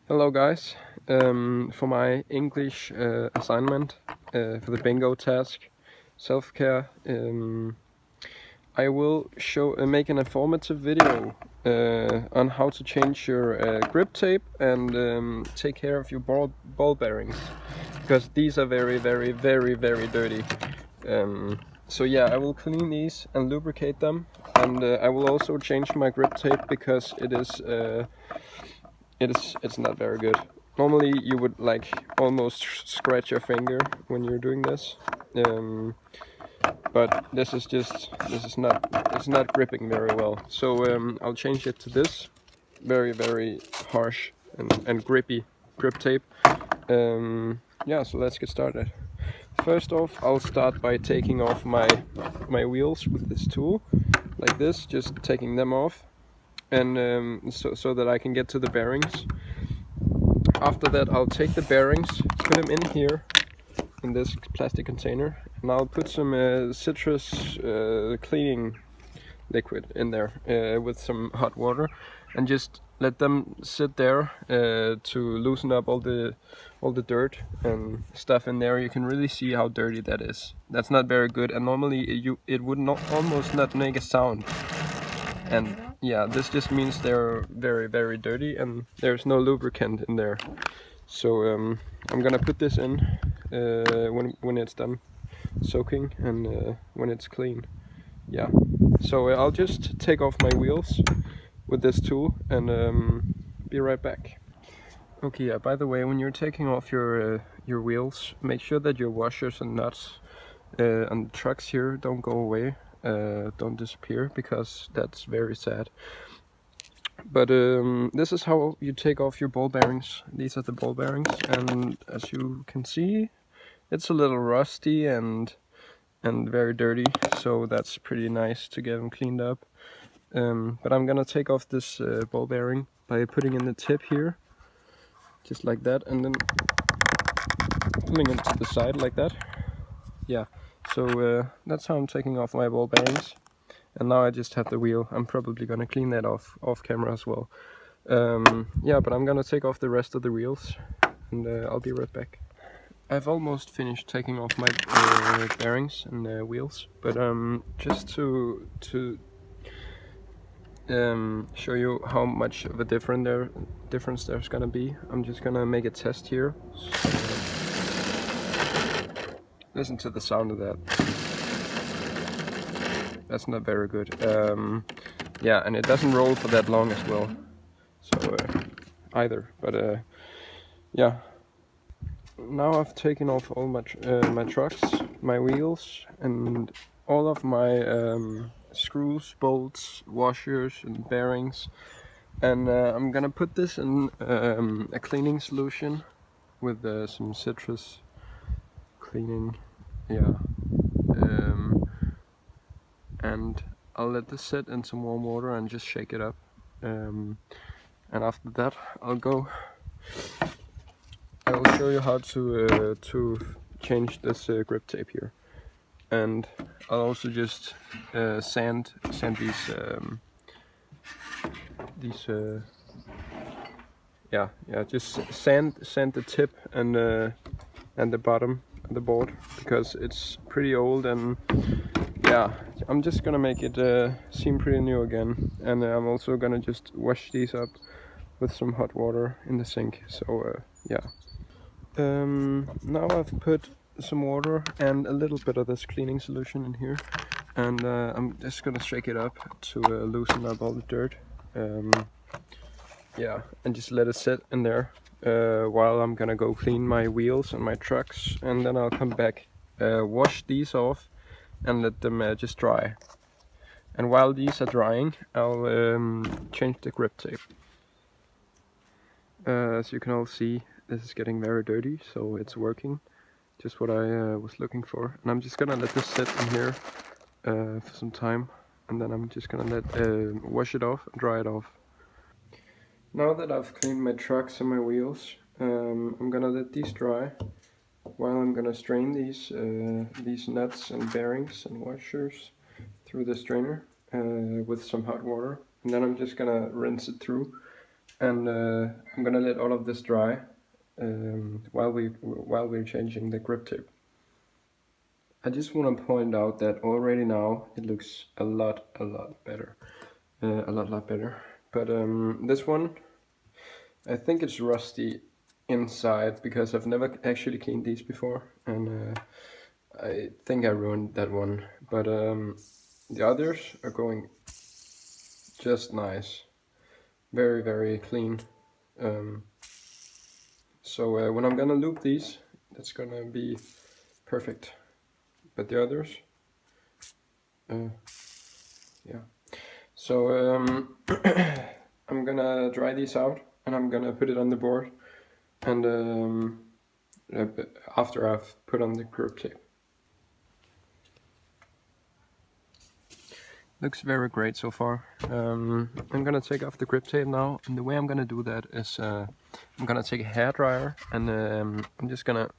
Hello guys, for my English assignment for the bingo task, self-care, I will make an informative video on how to change your grip tape and take care of your ball bearings, because these are very dirty. So yeah, I will clean these and lubricate them, and I will also change my grip tape because it's not very good. Normally you would like almost scratch your finger when you're doing this, but it's not gripping very well. So I'll change it to this very harsh and grippy grip tape. Yeah, so let's get started. First off, I'll start by taking off my wheels with this tool, like this, just taking them off, and so that I can get to the bearings. After that, I'll take the bearings, put them in here in this plastic container, and I'll put some citrus cleaning liquid in there with some hot water, and just let them sit there to loosen up all the dirt and stuff in there. You can really see how dirty that is. That's not very good, and normally it would almost not make a sound. And yeah, this just means they're very dirty and there's no lubricant in there. So I'm gonna put this in when it's done soaking and when it's clean. Yeah, so I'll just take off my wheels with this tool and be right back. Okay, yeah, by the way, when you're taking off your wheels, make sure that your washers and nuts on the trucks here don't go away, don't disappear, because that's very sad. But this is how you take off your ball bearings. These are the ball bearings, and as you can see, it's a little rusty and very dirty, so that's pretty nice to get them cleaned up. But I'm gonna take off this ball bearing by putting in the tip here, just like that, and then pulling it to the side like that. Yeah, so that's how I'm taking off my ball bearings. And now I just have the wheel. I'm probably gonna clean that off camera as well. Yeah, but I'm gonna take off the rest of the wheels, and I'll be right back. I've almost finished taking off my bearings and wheels, but just to show you how much of a difference there's gonna be, I'm just gonna make a test here. So, listen to the sound of that. That's not very good. Yeah, and it doesn't roll for that long as well. So either, but yeah. Now I've taken off all my trucks, my wheels, and all of my screws, bolts, washers, and bearings, and I'm gonna put this in a cleaning solution with some citrus cleaning. Yeah. And I'll let this sit in some warm water and just shake it up, and after that I will show you how to change this grip tape here, and I'll also just sand just sand the tip and the bottom of the board, because it's pretty old, and yeah, I'm just gonna make it seem pretty new again, and I'm also gonna just wash these up with some hot water in the sink. So yeah. Now I've put some water and a little bit of this cleaning solution in here, and I'm just gonna shake it up to loosen up all the dirt. Yeah, and just let it sit in there while I'm gonna go clean my wheels and my trucks, and then I'll come back, wash these off, and let them just dry. And while these are drying, I'll change the grip tape. As you can all see, this is getting very dirty, so it's working, just what I was looking for. And I'm just gonna let this sit in here for some time, and then I'm just gonna wash it off and dry it off. Now that I've cleaned my trucks and my wheels, I'm gonna let these dry, while I'm gonna strain these nuts and bearings and washers through the strainer with some hot water, and then I'm just gonna rinse it through and I'm gonna let all of this dry while we're changing the grip tape. I just want to point out that already now it looks a lot better, a lot better. But this one, I think it's rusty inside because I've never actually cleaned these before, and I think I ruined that one. But the others are going just nice, very clean. So when I'm gonna loop these, it's gonna be perfect. But the others, yeah. So I'm gonna dry these out and I'm gonna put it on the board, and after I've put on the grip tape. Looks very great so far. I'm gonna take off the grip tape now, and the way I'm gonna do that is I'm gonna take a hairdryer and I'm just gonna,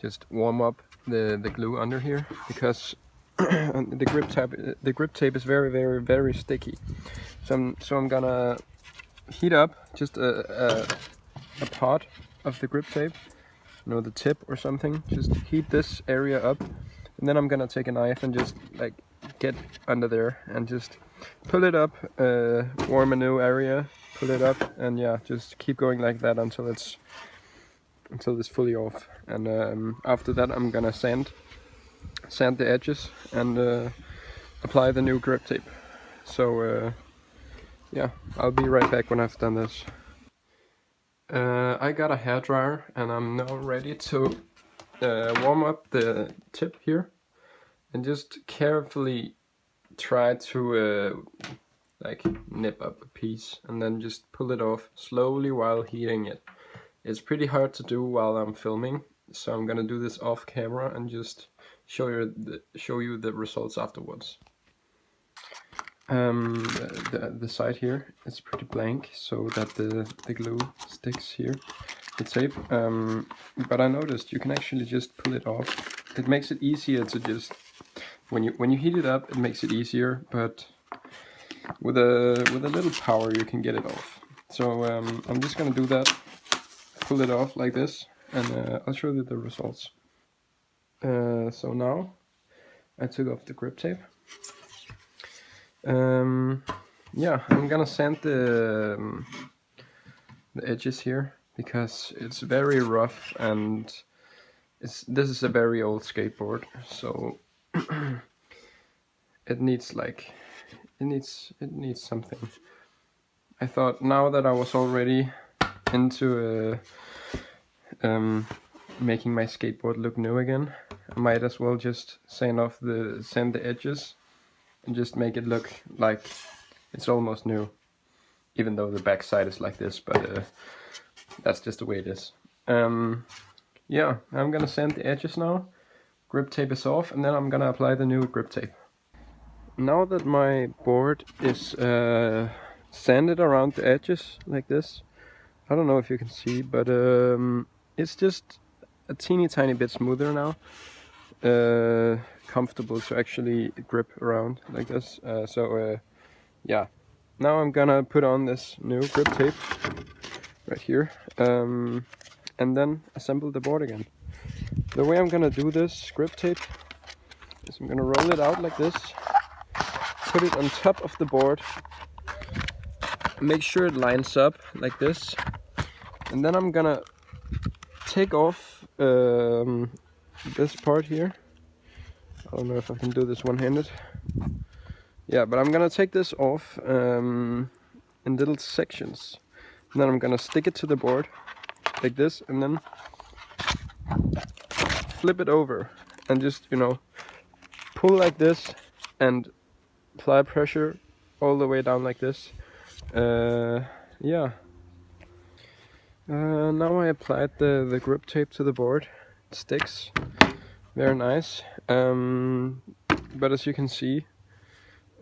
just warm up the glue under here, because the grip tape is very sticky. So I'm gonna heat up just a part of the grip tape, the tip or something. Just heat this area up, and then I'm gonna take a knife and just like get under there and just pull it up, warm a new area, pull it up, and yeah, just keep going like that until it's fully off. And after that I'm gonna sand the edges and apply the new grip tape. So yeah, I'll be right back when I've done this. I got a hairdryer and I'm now ready to warm up the tip here and just carefully try to like nip up a piece and then just pull it off slowly while heating it. It's pretty hard to do while I'm filming, so I'm gonna do this off camera and just show you the results afterwards. The side here is pretty blank so that the glue sticks here, the tape, but I noticed you can actually just pull it off. It makes it easier to just, when you heat it up, it makes it easier, but with a little power you can get it off. So I'm just gonna do that, pull it off like this, and I'll show you the results. So now I took off the grip tape. Yeah, I'm gonna sand the edges here because it's very rough, and this is a very old skateboard, so it needs something. I thought now that I was already into making my skateboard look new again, I might as well just sand the edges and just make it look like it's almost new, even though the back side is like this, but that's just the way it is. Yeah, I'm gonna sand the edges now. Grip tape is off, and then I'm gonna apply the new grip tape. Now that my board is sanded around the edges like this, I don't know if you can see, but it's just a teeny tiny bit smoother now. Comfortable to actually grip around like this. So yeah, now I'm gonna put on this new grip tape right here, and then assemble the board again. The way I'm gonna do this grip tape is I'm gonna roll it out like this, put it on top of the board, make sure it lines up like this, and then I'm gonna take off this part here. I don't know if I can do this one-handed. Yeah, but I'm gonna take this off in little sections, and then I'm gonna stick it to the board like this, and then flip it over and just, pull like this and apply pressure all the way down like this. Yeah. Now I applied the grip tape to the board. It sticks very nice, but as you can see,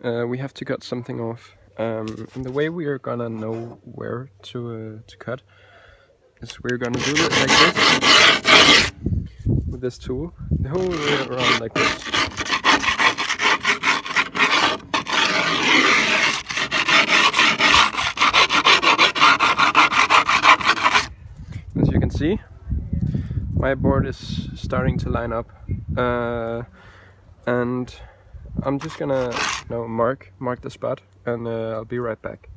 we have to cut something off, and the way we are gonna know where to cut is we're gonna do it like this with this tool, the whole way around like this. see, my board is starting to line up, and I'm just gonna mark the spot, and I'll be right back.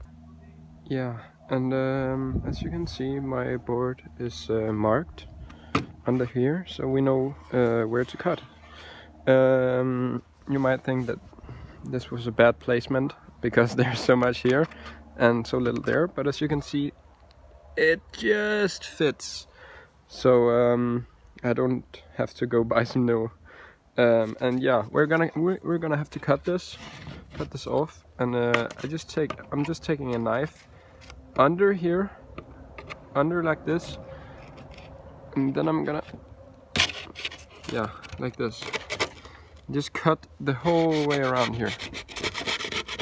Yeah, and as you can see, my board is marked under here, so we know where to cut. You might think that this was a bad placement because there's so much here and so little there, but as you can see, it just fits. So I don't have to go buy some new. And yeah, we're gonna have to cut this off, and I'm just taking a knife under here, under like this, and then I'm gonna, yeah, like this, just cut the whole way around here,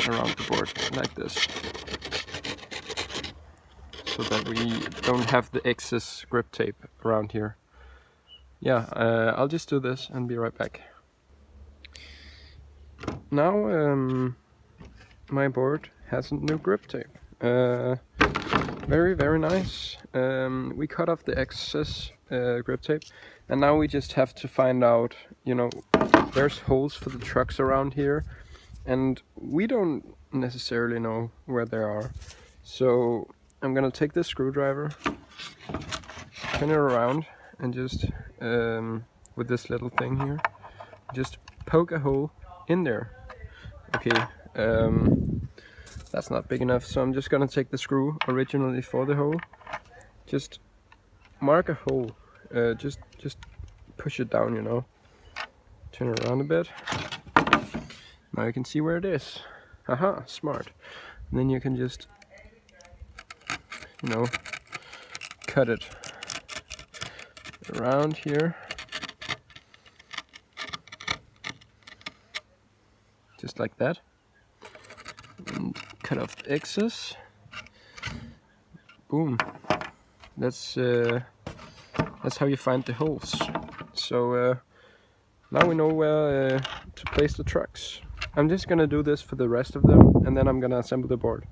around the board, like this, so that we don't have the excess grip tape around here. Yeah, I'll just do this and be right back. Now my board has a new grip tape. Very, very nice. We cut off the excess grip tape, and now we just have to find out, there's holes for the trucks around here, and we don't necessarily know where they are. So I'm gonna take this screwdriver, turn it around, and just with this little thing here, just poke a hole in there. Okay, that's not big enough, so I'm just gonna take the screw originally for the hole, just mark a hole, just push it down, turn it around a bit. Now you can see where it is. Haha, smart. And then you can just cut it around here, just like that, and cut off the excess. Boom. That's how you find the holes. So now we know where to place the trucks. I'm just gonna do this for the rest of them, and then I'm gonna assemble the board.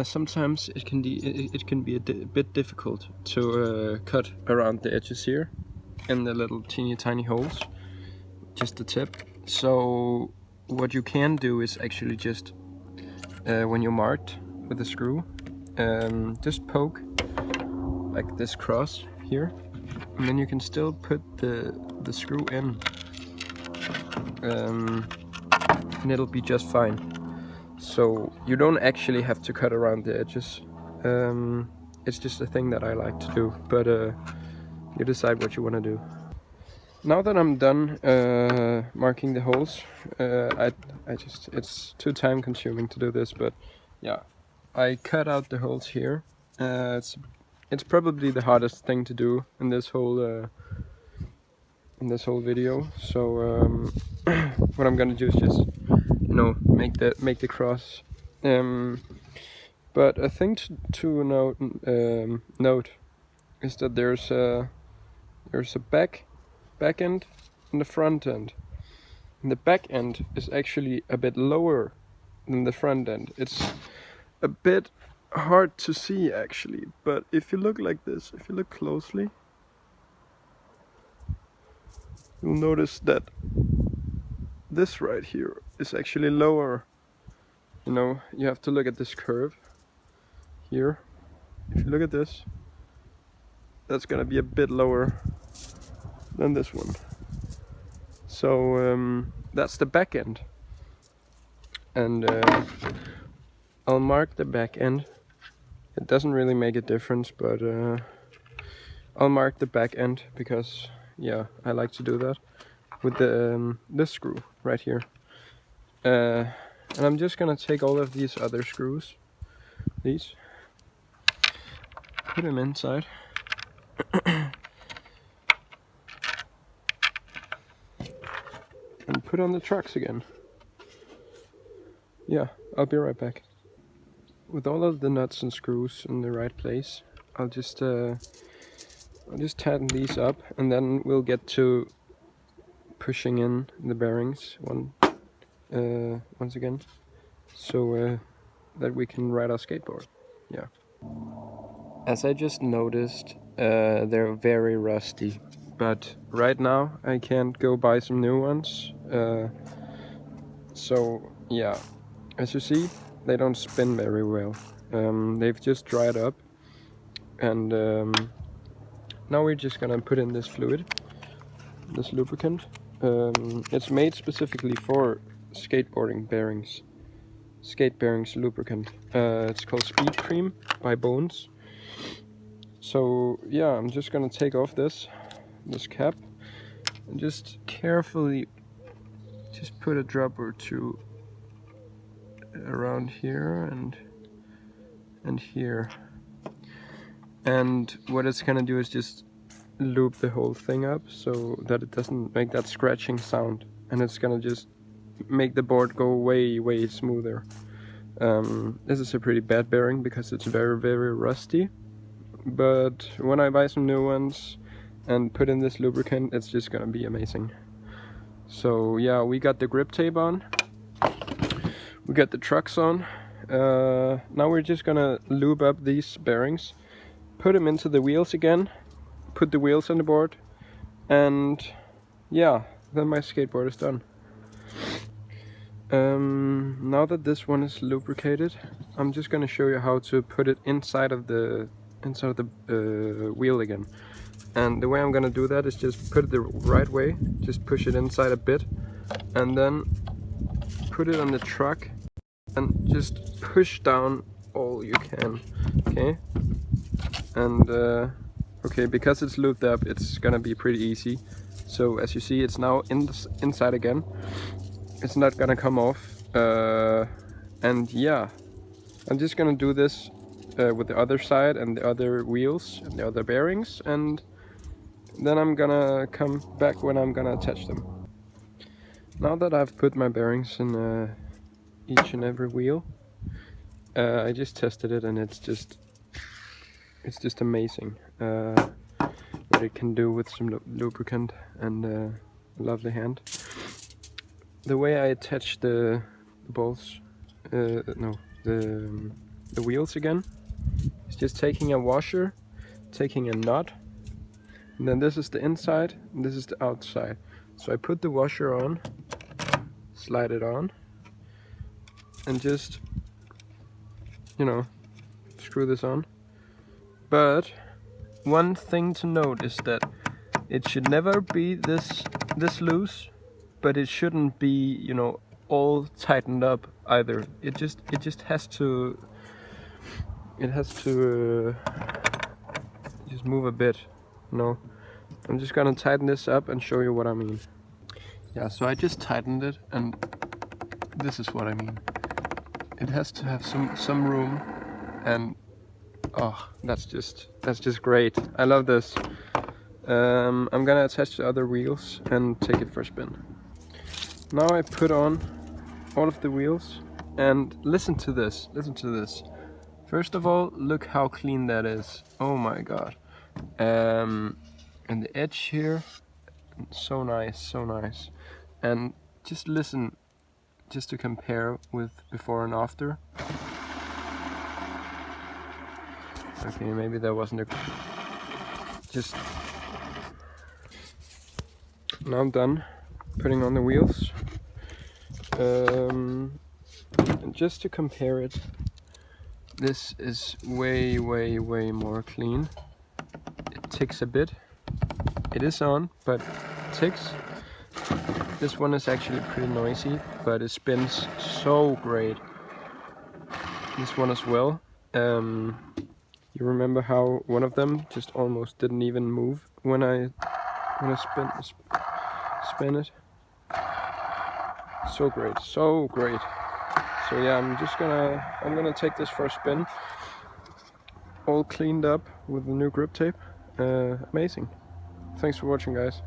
Sometimes it can be a bit difficult to cut around the edges here in the little teeny tiny holes, just the tip. So what you can do is actually just when you're marked with the screw, just poke like this cross here, and then you can still put the screw in, and it'll be just fine. So you don't actually have to cut around the edges. It's just a thing that I like to do, but you decide what you want to do. Now that I'm done marking the holes, it's too time consuming to do this, but yeah, I cut out the holes here. It's probably the hardest thing to do in this whole video. So what I'm gonna do is just make the cross. But a thing to note is that there's a back end and the front end. And the back end is actually a bit lower than the front end. It's a bit hard to see actually, but if you look like this, if you look closely, you'll notice that this right here is actually lower. You have to look at this curve here. If you look at this, that's gonna be a bit lower than this one. So that's the back end, and I'll mark the back end. It doesn't really make a difference, but I'll mark the back end because yeah, I like to do that with the this screw right here. And I'm just gonna take all of these other screws, put them inside. And put on the trucks again. Yeah, I'll be right back. With all of the nuts and screws in the right place, I'll just tighten these up, and then we'll get to pushing in the bearings once again, so that we can ride our skateboard. Yeah. As I just noticed, they're very rusty, but right now I can't go buy some new ones. So yeah, as you see, they don't spin very well. They've just dried up, and now we're just gonna put in this fluid, this lubricant. It's made specifically for skateboarding bearings. Skate bearings lubricant. It's called Speed Cream by Bones. So yeah, I'm just gonna take off this cap and just carefully just put a drop or two around here and here. And what it's gonna do is just loop the whole thing up so that it doesn't make that scratching sound, and it's gonna just make the board go way smoother. This is a pretty bad bearing because it's very rusty, but when I buy some new ones and put in this lubricant, it's just gonna be amazing. So yeah, we got the grip tape on, we got the trucks on. Now we're just gonna lube up these bearings, put them into the wheels again, put the wheels on the board, and yeah, then my skateboard is done. Now that this one is lubricated, I'm just gonna show you how to put it inside of the wheel again. And the way I'm gonna do that is just put it the right way, just push it inside a bit, and then put it on the truck and just push down all you can, okay? And okay, because it's lubed up, it's gonna be pretty easy. So as you see, it's now inside again. It's not gonna come off, and yeah, I'm just gonna do this with the other side and the other wheels and the other bearings, and then I'm gonna come back when I'm gonna attach them. Now that I've put my bearings in each and every wheel, I just tested it, and it's just amazing what it can do with some lubricant and a lovely hand. The way I attach the bolts, the wheels again, is just taking a washer, taking a nut, and then this is the inside and this is the outside. So I put the washer on, slide it on, and just, you know, screw this on. But one thing to note is that it should never be this loose, but it shouldn't be, you know, all tightened up either. It just has to just move a bit, you know. I'm just gonna tighten this up and show you what I mean. Yeah, so I just tightened it, and this is what I mean. It has to have some room, and oh, that's just great. I love this. I'm gonna attach the other wheels and take it for a spin. Now I put on all of the wheels, and listen to this. First of all, look how clean that is. Oh my god. And the edge here, so nice. And just listen, just to compare with before and after. Okay, maybe that wasn't a... Just... Now I'm done putting on the wheels. And just to compare it, this is way more clean. It ticks a bit. It is on, but it ticks. This one is actually pretty noisy, but it spins so great. This one as well. You remember how one of them just almost didn't even move when I spin it? So great. So yeah, I'm gonna take this for a spin. All cleaned up with the new grip tape. Amazing. Thanks for watching, guys.